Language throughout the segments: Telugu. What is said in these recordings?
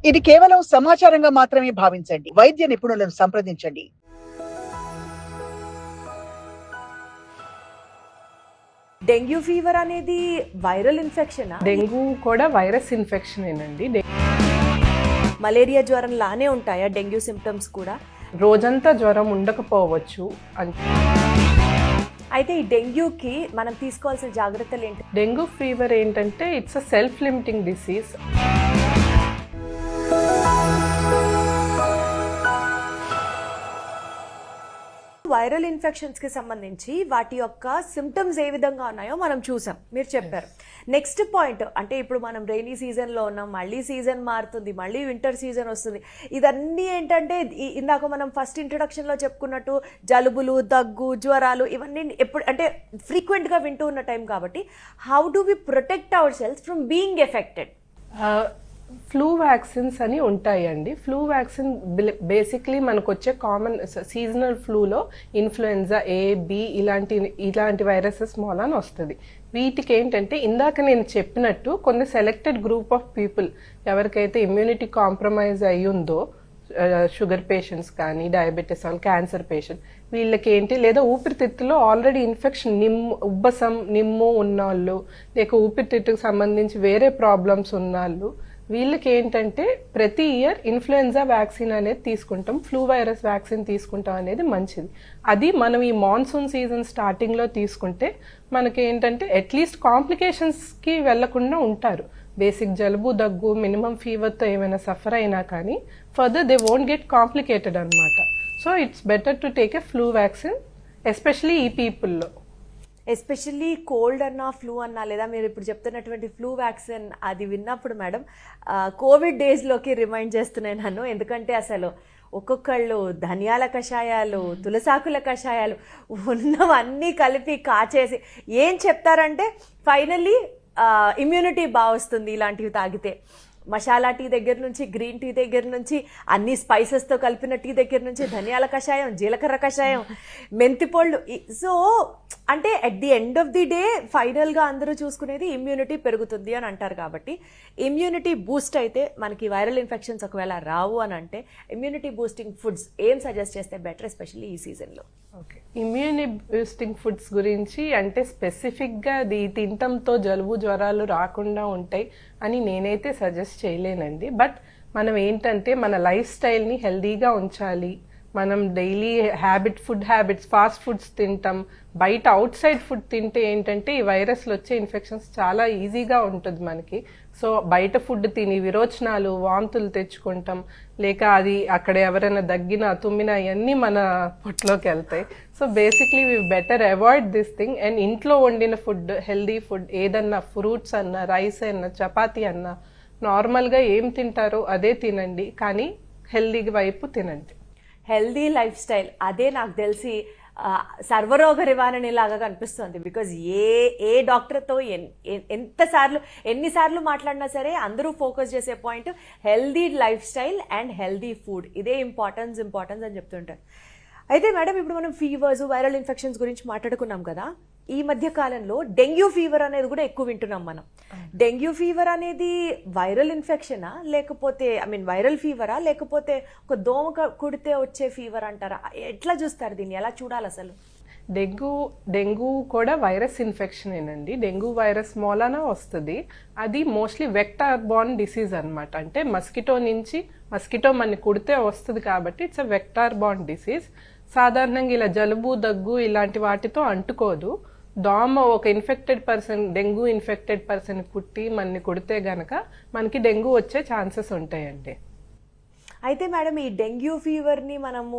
ఇది కేవలం సమాచారంగా మాత్రమే భావించండి. వైద్య నిపుణులను సంప్రదించండి. డెంగ్యూ ఫీవర్ అనేది వైరల్ ఇన్ఫెక్షనా? డెంగ్యూ కూడా వైరస్ ఇన్ఫెక్షనేనండి. మలేరియా జ్వరం లానే ఉంటాయా డెంగ్యూ సిమ్టమ్స్ కూడా? రోజంతా జ్వరం ఉండకపోవచ్చు. అయితే ఈ డెంగ్యూకి మనం తీసుకోవాల్సిన జాగ్రత్తలు ఏంటి? డెంగ్యూ ఫీవర్ ఏంటంటే it's a self limiting disease. Viral infections కి సంబంధించి వాటి యొక్క సిమ్టమ్స్ ఏ విధంగా ఉన్నాయో మనం చూసాం, మీరు చెప్పారు. నెక్స్ట్ పాయింట్ అంటే ఇప్పుడు మనం రైనీ సీజన్ లో ఉన్నాం, మళ్ళీ సీజన్ మారుతుంది, మళ్ళీ వింటర్ సీజన్ వస్తుంది. ఇదన్నీ ఏంటంటే ఇందాక మనం ఫస్ట్ ఇంట్రొడక్షన్ లో చెప్పుకున్నట్టు జలుబులు, దగ్గు, జ్వరాలు ఇవన్నీ ఎప్పుడు అంటే ఫ్రీక్వెంట్ గా వింటూ ఉన్న టైం కాబట్టి how do we protect our cells from being affected? Flu vaccines అని ఉంటాయండి. ఫ్లూ వ్యాక్సిన్ బేసిక్లీ మనకు వచ్చే కామన్ సీజనల్ ఫ్లూలో ఇన్ఫ్లుయెన్జా ఏ, బి ఇలాంటి వైరసెస్ మూలాన వస్తుంది. వీటికి ఏంటంటే ఇందాక నేను చెప్పినట్టు కొన్ని సెలెక్టెడ్ గ్రూప్ ఆఫ్ పీపుల్ ఎవరికైతే ఇమ్యూనిటీ కాంప్రమైజ్ అయ్యిందో, షుగర్ పేషెంట్స్ కానీ, డయాబెటీస్ వాళ్ళు, క్యాన్సర్ పేషెంట్, వీళ్ళకి ఏంటి లేదా ఊపిరితిత్తులో ఆల్రెడీ ఇన్ఫెక్షన్ ఉబ్బసం, నిమ్ము ఉన్నవాళ్ళు, లేక ఊపిరితిత్తుకు సంబంధించి వేరే ప్రాబ్లమ్స్ ఉన్నవాళ్ళు, వీళ్ళకి ఏంటంటే ప్రతి ఇయర్ ఇన్ఫ్లుయెన్జా వ్యాక్సిన్ అనేది తీసుకుంటాం, ఫ్లూ వైరస్ వ్యాక్సిన్ తీసుకుంటాం అనేది మంచిది. అది మనం ఈ మాన్సూన్ సీజన్ స్టార్టింగ్లో తీసుకుంటే మనకి ఏంటంటే అట్లీస్ట్ కాంప్లికేషన్స్కి వెళ్లకుండా ఉంటారు. బేసిక్ జలుబు, దగ్గు, మినిమం ఫీవర్తో ఏమైనా సఫర్ అయినా కానీ further they won't get complicated అనమాట. So it's better to take a flu vaccine especially ఈ పీపుల్లో. ఎస్పెషల్లీ కోల్డ్ అన్నా, ఫ్లూ అన్నా, లేదా మీరు ఇప్పుడు చెప్తున్నటువంటి ఫ్లూ వ్యాక్సిన్ అది విన్నప్పుడు మేడం కోవిడ్ డేస్లోకి రిమైండ్ చేస్తున్నాయి నన్ను. ఎందుకంటే అసలు ఒక్కొక్కళ్ళు ధనియాల కషాయాలు, తులసాకుల కషాయాలు ఉన్నవన్నీ కలిపి కాచేసి ఏం చెప్తారంటే ఫైనల్లీ ఇమ్యూనిటీ బాగా వస్తుంది ఇలాంటివి తాగితే. మసాలా టీ దగ్గర నుంచి, గ్రీన్ టీ దగ్గర నుంచి, అన్ని స్పైసెస్తో కలిపిన టీ దగ్గర నుంచి, ధనియాల కషాయం, జీలకర్ర కషాయం, మెంతిపళ్ళు. సో అంటే at the end of the day ఫైనల్గా అందరూ చూసుకునేది ఇమ్యూనిటీ పెరుగుతుంది అని అంటారు. కాబట్టి ఇమ్యూనిటీ బూస్ట్ అయితే మనకి వైరల్ ఇన్ఫెక్షన్స్ ఒకవేళ రావు అని అంటే ఇమ్యూనిటీ బూస్టింగ్ ఫుడ్స్ ఏం సజెస్ట్ చేస్తే బెటర్ ఎస్పెషల్లీ ఈ సీజన్లో? ఓకే, ఇమ్యూనిటీ బూస్టింగ్ ఫుడ్స్ గురించి అంటే స్పెసిఫిక్గా అది తినటంతో జలుబు, జ్వరాలు రాకుండా ఉంటాయి అని నేనైతే సజెస్ట్ చేయలేనండి. బట్ మనం ఏంటంటే మన లైఫ్ స్టైల్ని హెల్దీగా ఉంచాలి. మనం daily food habits, fast foods తింటాం, బయట అవుట్ సైడ్ ఫుడ్ తింటే ఏంటంటే ఈ వైరస్లు వచ్చే ఇన్ఫెక్షన్స్ చాలా ఈజీగా ఉంటుంది మనకి. సో బయట ఫుడ్ తిని విరోచనాలు, వాంతులు తెచ్చుకుంటాం, లేక అది అక్కడ ఎవరైనా దగ్గినా, తుమ్మినా ఇవన్నీ మన పొట్టలోకి వెళ్తాయి. So basically we better avoid this thing. And ఇంట్లో వండిన ఫుడ్, హెల్దీ ఫుడ్ ఏదన్నా, ఫ్రూట్స్ అన్నా, రైస్ అన్నా, చపాతీ అన్నా, నార్మల్గా ఏం తింటారో అదే తినండి, కానీ హెల్దీ వైపు తినండి. హెల్దీ లైఫ్ స్టైల్ అదే నాకు తెలిసి సర్వరోగ నివారణ లాగా కనిపిస్తుంది. బికాజ్ ఏ డాక్టర్తో ఎన్నిసార్లు మాట్లాడినా సరే అందరూ ఫోకస్ చేసే point healthy life style and healthy food. ఇదే ఇంపార్టెన్స్ అని చెప్తుంటారు. అయితే మేడం ఇప్పుడు మనం ఫీవర్స్, వైరల్ ఇన్ఫెక్షన్స్ గురించి మాట్లాడుకున్నాం కదా. ఈ మధ్య కాలంలో డెంగ్యూ ఫీవర్ అనేది కూడా ఎక్కువ వింటున్నాం మనం. డెంగ్యూ ఫీవర్ అనేది వైరల్ ఇన్ఫెక్షనా, లేకపోతే వైరల్ ఫీవరా, లేకపోతే ఒక దోమ కుడితే వచ్చే ఫీవర్ అంటారా? ఎట్లా చూస్తారు దీన్ని, ఎలా చూడాలి అసలు? డెంగ్యూ కూడా వైరస్ ఇన్ఫెక్షనేనండి. డెంగ్యూ వైరస్ మూలాన వస్తుంది. అది మోస్ట్లీ వెక్టార్ బార్న్ డిసీజ్ అనమాట. అంటే మస్కిటో మనని కుడితే వస్తుంది కాబట్టి it's a vector born disease. సాధారణంగా ఇలా జలుబు, దగ్గు ఇలాంటి వాటితో అంటుకోదు. దోమ ఒక infected person, dengue infected person కుట్టి మనని కుడితే గనక మనకి డెంగ్యూ వచ్చే ఛాన్సెస్ ఉంటాయండి. అయితే మేడం ఈ డెంగ్యూ ఫీవర్ని మనము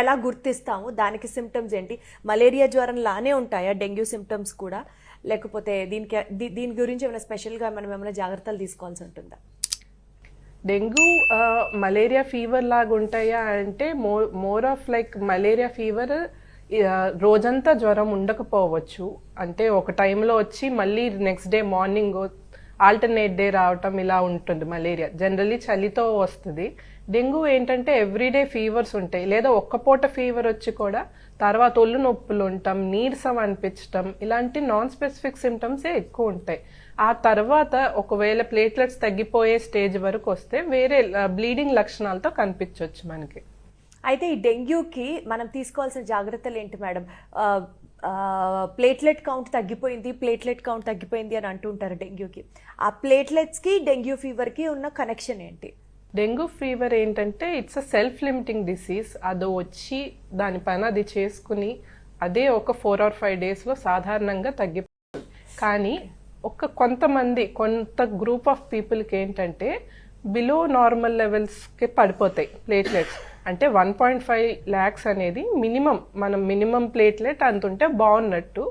ఎలా గుర్తిస్తాము? దానికి సిమ్టమ్స్ ఏంటి? మలేరియా జ్వరం లానే ఉంటాయా డెంగ్యూ సిమ్టమ్స్ కూడా, లేకపోతే దీని గురించి ఏమైనా స్పెషల్గా మనం ఏమైనా జాగ్రత్తలు తీసుకోవాల్సి ఉంటుందా? డెంగ్యూ మలేరియా ఫీవర్ లాగా ఉంటాయా అంటే more of like malaria fever రోజంతా జ్వరం ఉండకపోవచ్చు. అంటే ఒక టైంలో వచ్చి మళ్ళీ next day morning alternate day రావటం ఇలా ఉంటుంది. మలేరియా జనరల్లీ చలితో వస్తుంది. డెంగ్యూ ఏంటంటే ఎవ్రీడే ఫీవర్స్ ఉంటాయి, లేదా ఒక్క పూట ఫీవర్ వచ్చి కూడా తర్వాత ఒళ్ళు నొప్పులు ఉంటాం, నీరసం అనిపించటం, ఇలాంటి నాన్ స్పెసిఫిక్ సిమ్టమ్సే ఎక్కువ ఉంటాయి. ఆ తర్వాత ఒకవేళ ప్లేట్లెట్స్ తగ్గిపోయే స్టేజ్ వరకు వస్తే వేరే బ్లీడింగ్ లక్షణాలతో కనిపించవచ్చు మనకి. అయితే ఈ డెంగ్యూకి మనం తీసుకోవాల్సిన జాగ్రత్తలు ఏంటి మేడం? ప్లేట్లెట్ కౌంట్ తగ్గిపోయింది అని అంటుంటారు డెంగ్యూకి. ఆ ప్లేట్లెట్స్కి డెంగ్యూ ఫీవర్కి ఉన్న కనెక్షన్ ఏంటి? డెంగ్యూ ఫీవర్ ఏంటంటే it's a self limiting disease. అది వచ్చి దానిపైన అది చేసుకుని అదే ఒక 4 or 5 డేస్లో సాధారణంగా తగ్గిపోతుంది. కానీ కొంత గ్రూప్ ఆఫ్ పీపుల్కి ఏంటంటే బిలో నార్మల్ లెవెల్స్కి పడిపోతాయి ప్లేట్లెట్స్. అంటే 1.5 lakhs అనేది మినిమం ప్లేట్లెట్ అంత ఉంటే బాగున్నట్టు.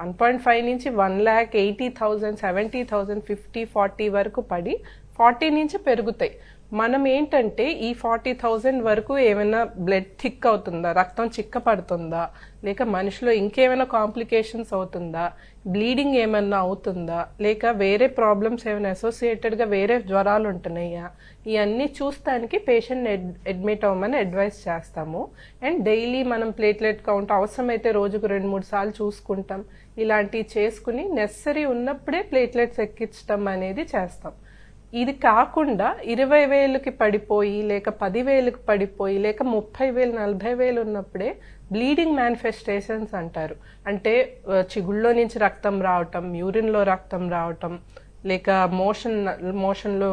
1.5 నుంచి 1,80,000, 70,000, 50, 40 వరకు పడి 40 నుంచి పెరుగుతాయి. మనం ఏంటంటే ఈ 40,000 వరకు ఏమైనా బ్లడ్ థిక్ అవుతుందా, రక్తం చిక్క పడుతుందా, లేక మనిషిలో ఇంకేమైనా కాంప్లికేషన్స్ అవుతుందా, బ్లీడింగ్ ఏమైనా అవుతుందా, లేక వేరే ప్రాబ్లమ్స్ ఏమైనా అసోసియేటెడ్గా వేరే జ్వరాలు ఉంటున్నాయా, ఇవన్నీ చూస్తానికి పేషెంట్ని అడ్మిట్ అవ్వమని అడ్వైస్ చేస్తాము. అండ్ డైలీ మనం ప్లేట్లెట్ కౌంట్ అవసరమైతే రోజుకు 2-3 సార్లు చూసుకుంటాం. ఇలాంటివి చేసుకుని నెసరీ ఉన్నప్పుడే ప్లేట్లెట్స్ ఎక్కించడం అనేది చేస్తాం. ఇది కాకుండా 20,000కి పడిపోయి లేక 10,000కి పడిపోయి లేక 30,000, 40,000 ఉన్నప్పుడే బ్లీడింగ్ మేనిఫెస్టేషన్స్ అంటారు. అంటే చిగుళ్ళలో నుంచి రక్తం రావటం, యూరిన్లో రక్తం రావటం, లేక మోషన్లో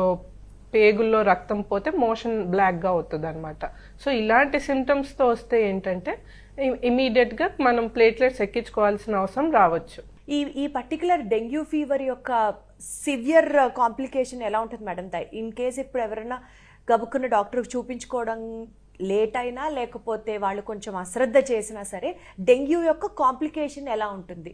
పేగుల్లో రక్తం పోతే మోషన్ బ్లాక్గా అవుతుంది అనమాట. సో ఇలాంటి సిమ్టమ్స్తో వస్తే ఏంటంటే ఇమీడియట్గా మనం ప్లేట్లెట్స్ ఎక్కించుకోవాల్సిన అవసరం రావచ్చు. ఈ పర్టికులర్ డెంగ్యూ ఫీవర్ యొక్క సివియర్ కాంప్లికేషన్ ఎలా ఉంటుంది మేడం? ఇన్ కేస్ ఇప్పుడు ఎవరైనా గబుక్కున్న డాక్టర్కి చూపించుకోవడం లేట్ అయినా లేకపోతే వాళ్ళు కొంచెం అశ్రద్ధ చేసినా సరే డెంగ్యూ యొక్క కాంప్లికేషన్ ఎలా ఉంటుంది?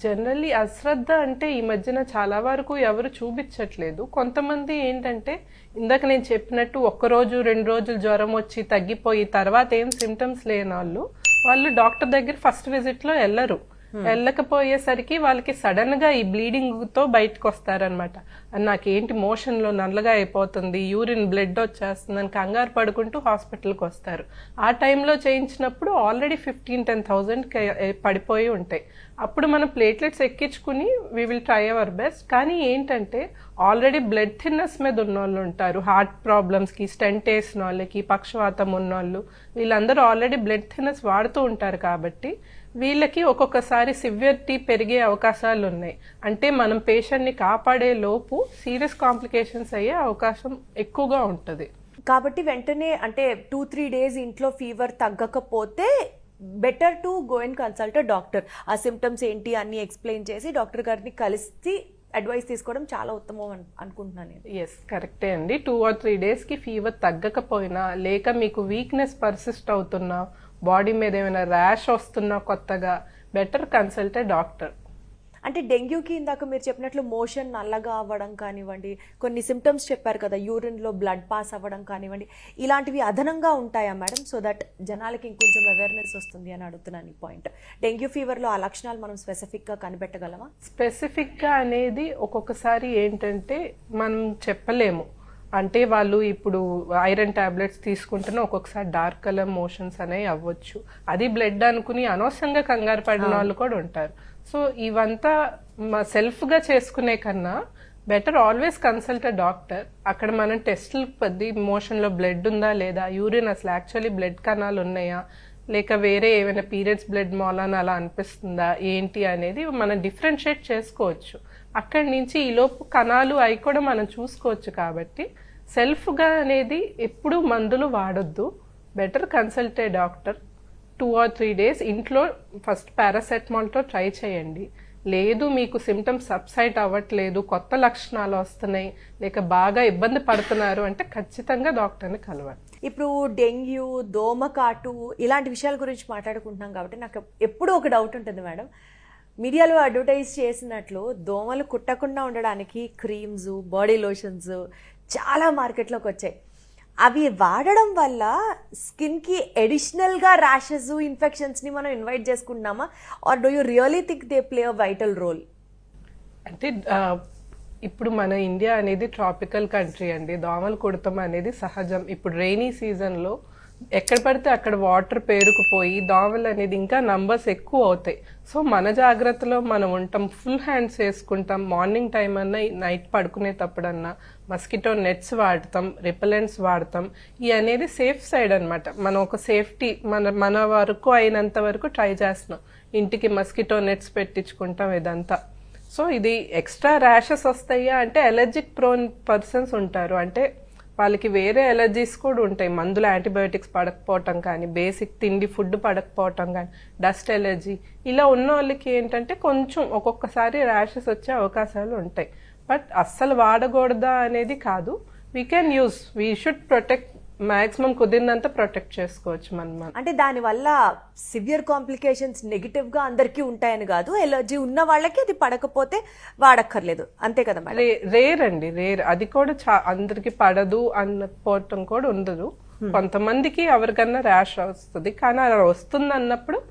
జనరల్లీ అశ్రద్ధ అంటే ఈ మధ్యన చాలా వరకు ఎవరు చూపించట్లేదు. కొంతమంది ఏంటంటే ఇందాక నేను చెప్పినట్టు 1 రోజు 2 రోజులు జ్వరం వచ్చి తగ్గిపోయి తర్వాత ఏం సిమ్టమ్స్ లేని వాళ్ళు డాక్టర్ దగ్గర ఫస్ట్ విజిట్లో వెళ్ళకపోయేసరికి వాళ్ళకి సడన్ గా ఈ బ్లీడింగ్ తో బయటకు వస్తారనమాట. నాకేంటి మోషన్ లో నల్లగా అయిపోతుంది, యూరిన్ బ్లడ్ వచ్చేస్తుంది అని కంగారు పడుకుంటూ హాస్పిటల్కి వస్తారు. ఆ టైంలో చేయించినప్పుడు ఆల్రెడీ 15-10,000 పడిపోయి ఉంటాయి. అప్పుడు మనం ప్లేట్లెట్స్ ఎక్కించుకుని we will try our best. కానీ ఏంటంటే ఆల్రెడీ బ్లడ్ థిన్నెస్ మీద ఉన్నోళ్ళు ఉంటారు, హార్ట్ ప్రాబ్లమ్స్కి, స్టెంట్ వేసిన వాళ్ళకి, పక్షవాతం ఉన్నోళ్ళు, వీళ్ళందరూ ఆల్రెడీ బ్లడ్ థిన్నెస్ వాడుతూ ఉంటారు. కాబట్టి వీళ్ళకి ఒక్కొక్కసారి సివియరిటీ పెరిగే అవకాశాలు ఉన్నాయి. అంటే మనం పేషెంట్ని కాపాడే లోపు సీరియస్ కాంప్లికేషన్స్ అయ్యే అవకాశం ఎక్కువగా ఉంటుంది. కాబట్టి వెంటనే అంటే 2-3 days ఇంట్లో ఫీవర్ తగ్గకపోతే better to go and consult doctor. ఆ సిమ్టమ్స్ ఏంటి అన్ని ఎక్స్ప్లెయిన్ చేసి డాక్టర్ గారిని కలిసి అడ్వైస్ తీసుకోవడం చాలా ఉత్తమం అనుకుంటున్నాను నేను. ఎస్, కరెక్టే అండి. 2 or 3 daysకి ఫీవర్ తగ్గకపోయినా లేక మీకు వీక్నెస్ పర్సిస్ట్ అవుతున్నా, బాడీ మీద ఏమైనా ర్యాష్ వస్తున్నా కొత్తగా, బెటర్ కన్సల్ట్ డాక్టర్. అంటే డెంగ్యూకి ఇందాక మీరు చెప్పినట్లు మోషన్ నల్లగా అవ్వడం కానివ్వండి, కొన్ని సిమ్టమ్స్ చెప్పారు కదా, యూరిన్లో బ్లడ్ పాస్ అవ్వడం కానివ్వండి, ఇలాంటివి అదనంగా ఉంటాయా మేడం? సో దట్ జనాలకి ఇంకొంచెం అవేర్నెస్ వస్తుంది అని అడుగుతున్నాను ఈ పాయింట్. డెంగ్యూ ఫీవర్లో ఆ లక్షణాలు మనం స్పెసిఫిక్గా కనిపెట్టగలమా? స్పెసిఫిక్గా అనేది ఒక్కొక్కసారి ఏంటంటే మనం చెప్పలేము. అంటే వాళ్ళు ఇప్పుడు ఐరన్ టాబ్లెట్స్ తీసుకుంటున్నా ఒక్కొక్కసారి డార్క్ కలర్ మోషన్స్ అనేవి అవ్వచ్చు. అది బ్లడ్ అనుకుని అనవసరంగా కంగారు పడిన వాళ్ళు కూడా ఉంటారు. సో ఇవంతా సెల్ఫ్గా చేసుకునే కన్నా బెటర్ ఆల్వేస్ కన్సల్ట్ డాక్టర్. అక్కడ మనం టెస్టులు కొద్ది మోషన్లో బ్లడ్ ఉందా లేదా, యూరిన్ అసలు యాక్చువల్లీ బ్లడ్ కణాలు ఉన్నాయా, లేక వేరే ఏమైనా పీరియడ్స్ బ్లడ్ మూలాన అలా అనిపిస్తుందా ఏంటి అనేది మనం డిఫరెన్షియేట్ చేసుకోవచ్చు. అక్కడి నుంచి ఈలోపు కణాలు అవి కూడా మనం చూసుకోవచ్చు. కాబట్టి సెల్ఫ్గా అనేది ఎప్పుడు మందులు వాడొద్దు, better consult a doctor. 2 or 3 days ఇంట్లో ఫస్ట్ పారాసెటమాల్తో ట్రై చేయండి. లేదు మీకు సిమ్టమ్స్ సబ్సైడ్ అవ్వట్లేదు, కొత్త లక్షణాలు వస్తున్నాయి, లేక బాగా ఇబ్బంది పడుతున్నారు అంటే ఖచ్చితంగా డాక్టర్ని కలవండి. ఇప్పుడు డెంగ్యూ, దోమకాటు ఇలాంటి విషయాల గురించి మాట్లాడుకుంటున్నాం కాబట్టి నాకు ఎప్పుడూ ఒక డౌట్ ఉంటుంది మేడం. మీడియాలో అడ్వర్టైజ్ చేసినట్లు దోమలు కుట్టకుండా ఉండడానికి క్రీమ్స్, బాడీ లోషన్స్ చాలా మార్కెట్లోకి వచ్చాయి. అవి వాడడం వల్ల స్కిన్కి అడిషనల్గా ర్యాషెస్, ఇన్ఫెక్షన్స్ని మనం ఇన్వైట్ చేసుకుంటున్నామా? Or do you really think they play a vital role? అంటే ఇప్పుడు మన ఇండియా అనేది ట్రాపికల్ కంట్రీ అండి. దోమలు కుడతాం అనేది సహజం. ఇప్పుడు రైనీ సీజన్లో ఎక్కడ పడితే అక్కడ వాటర్ పేరుకుపోయి దోమలు అనేది ఇంకా నంబర్స్ ఎక్కువ అవుతాయి. సో మన జాగ్రత్తలో మనం ఉంటాం, ఫుల్ హ్యాండ్స్ వేసుకుంటాం, మార్నింగ్ టైం అన్నా నైట్ పడుకునేటప్పుడన్నా మస్కిటో నెట్స్ వాడతాం, రిపెలెంట్స్ వాడతాం. ఇవి అనేది సేఫ్ సైడ్ అనమాట. మనం ఒక సేఫ్టీ మన వరకు అయినంత వరకు ట్రై చేస్తున్నాం. ఇంటికి మస్కిటో నెట్స్ పెట్టించుకుంటాం ఇదంతా. సో ఇది ఎక్స్ట్రా ర్యాషెస్ వస్తాయా అంటే ఎలర్జిక్ ప్రోన్ పర్సన్స్ ఉంటారు, అంటే వాళ్ళకి వేరే ఎలర్జీస్ కూడా ఉంటాయి. మందులు యాంటీబయోటిక్స్ పడకపోవటం కానీ, బేసిక్ తిండి ఫుడ్ పడకపోవటం కానీ, డస్ట్ ఎలర్జీ ఇలా ఉన్న వాళ్ళకి ఏంటంటే కొంచెం ఒక్కొక్కసారి ర్యాషెస్ వచ్చే అవకాశాలు ఉంటాయి. బట్ అస్సలు వాడకూడదా అనేది కాదు. We can use, we should protect, maximum కుదిరినంత ప్రొటెక్ట్ చేసుకోవచ్చు మనం. అంటే దానివల్ల సివియర్ కాంప్లికేషన్స్ నెగిటివ్ గా అందరికీ ఉంటాయని కాదు, ఎలర్జీ ఉన్న వాళ్ళకి అది పడకపోతే వాడక్కర్లేదు, అంతే కదా మేడం? రేర్ అండి, రేర్. అది కూడా అందరికి పడదు అన్నపోవటం కూడా ఉండదు. కొంతమందికి ఎవరికన్నా ర్యాష్ వస్తుంది, కానీ అలా వస్తుంది అన్నప్పుడు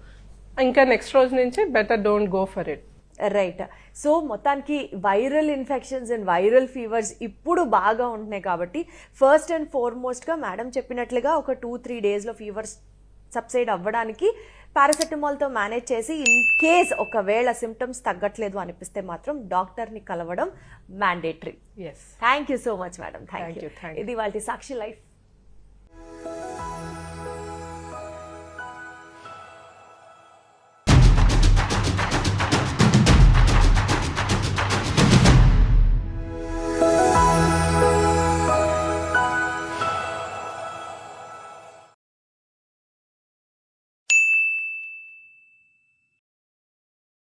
ఇంకా నెక్స్ట్ రోజు నుంచి better don't go for it. Right. So మొత్తానికి viral infections and viral fevers ఇప్పుడు బాగా ఉంటున్నాయి కాబట్టి ఫస్ట్ అండ్ ఫార్మోస్ట్గా మేడం చెప్పినట్లుగా ఒక 2-3 డేస్లో ఫీవర్స్ సబ్సైడ్ అవ్వడానికి పారాసెటమాల్తో మేనేజ్ చేసి, ఇన్ కేస్ ఒకవేళ సిమ్టమ్స్ తగ్గట్లేదు అనిపిస్తే మాత్రం డాక్టర్ని కలవడం mandatory. Yes. Thank you so much madam. Thank you. Thank you. ఇది వాళ్ళ సాక్షి లైఫ్.